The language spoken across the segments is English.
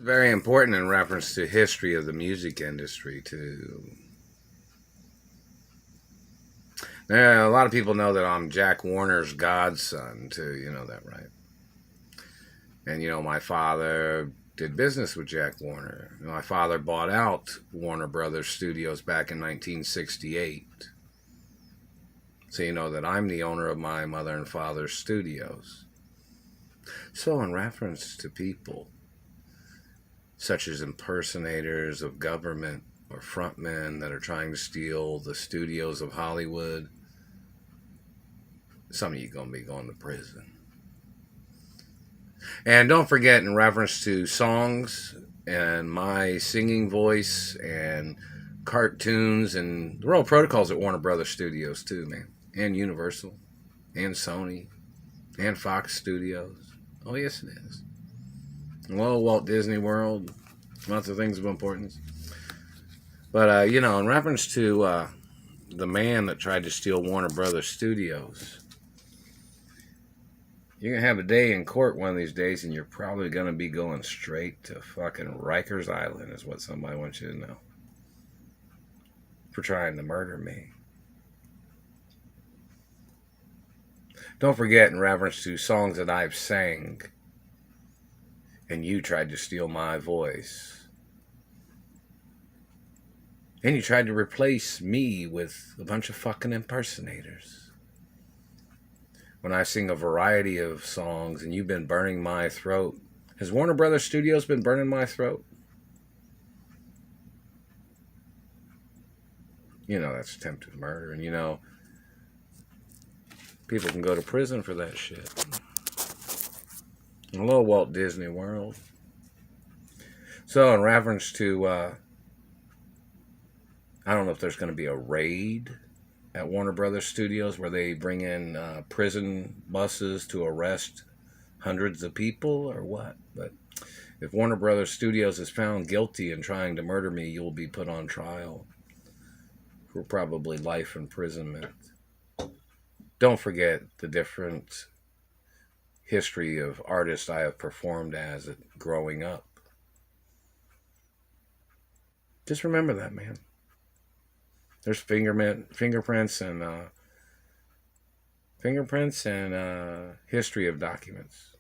Very important in reference to history of the music industry too. Now, a lot of people know that I'm Jack Warner's godson too. You know that, right? And my father did business with Jack Warner. My father bought out Warner Brothers Studios back in 1968. So you know that I'm the owner of my mother and father's studios. So in reference to people such as impersonators of government or frontmen that are trying to steal the studios of Hollywood, some of you going to be going to prison. And don't forget, in reference to songs and my singing voice and cartoons and the Royal Protocols at Warner Brothers Studios too, man. And Universal and Sony and Fox Studios. Oh, yes, it is. Well, Walt Disney World, lots of things of importance. But, in reference to the man that tried to steal Warner Brothers Studios, you're going to have a day in court one of these days, and you're probably going to be going straight to fucking Rikers Island, is what somebody wants you to know, for trying to murder me. Don't forget, in reference to songs that I've sang, and you tried to steal my voice, and you tried to replace me with a bunch of fucking impersonators. When I sing a variety of songs and you've been burning my throat, has Warner Brothers Studios been burning my throat? That's attempted murder. And people can go to prison for that shit. Hello, Walt Disney World. So in reference to, I don't know if there's going to be a raid at Warner Brothers Studios where they bring in prison buses to arrest hundreds of people or what. But if Warner Brothers Studios is found guilty in trying to murder me, you'll be put on trial for probably life imprisonment. Don't forget the different history of artists I have performed as growing up. Just remember that, man. There's fingerprints and history of documents.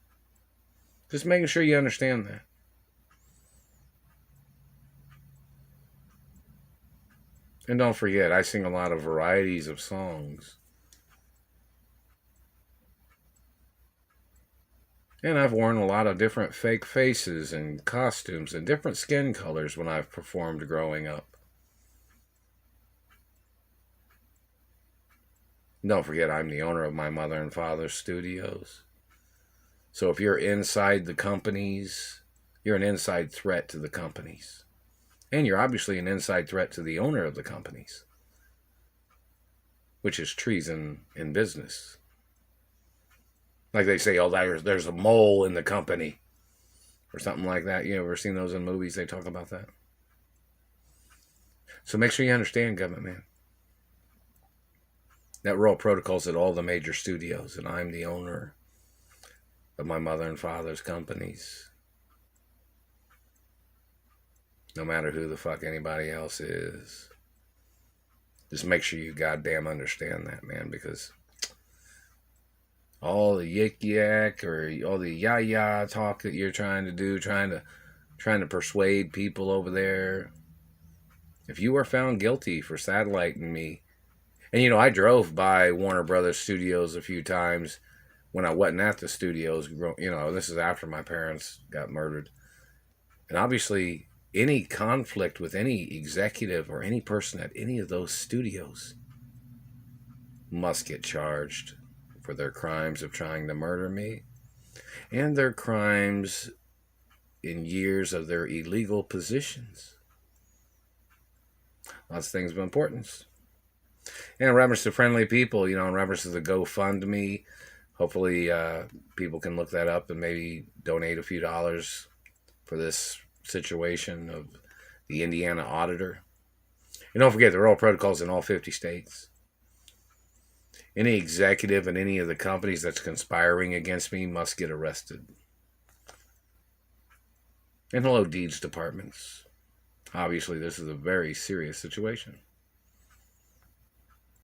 Just making sure you understand that. And don't forget, I sing a lot of varieties of songs. And I've worn a lot of different fake faces and costumes and different skin colors when I've performed growing up. Don't forget, I'm the owner of my mother and father's studios. So if you're inside the companies, you're an inside threat to the companies. And you're obviously an inside threat to the owner of the companies, which is treason in business. Like they say, oh, there's a mole in the company or something like that. You ever seen those in movies? They talk about that. So make sure you understand, government man. That Royal Protocol's at all the major studios, and I'm the owner of my mother and father's companies. No matter who the fuck anybody else is. Just make sure you goddamn understand that, man, because all the yik yak or all the ya talk that you're trying to do, trying to persuade people over there. If you are found guilty for satelliting me, and I drove by Warner Brothers Studios a few times when I wasn't at the studios. This is after my parents got murdered. And obviously, any conflict with any executive or any person at any of those studios must get charged for their crimes of trying to murder me and their crimes in years of their illegal positions. Lots of things of importance. And in reference to friendly people, in reference to the GoFundMe, hopefully people can look that up and maybe donate a few dollars for this situation of the Indiana auditor. And don't forget, the Royal Protocol's in all 50 states. Any executive in any of the companies that's conspiring against me must get arrested. And hello, deeds departments. Obviously, this is a very serious situation.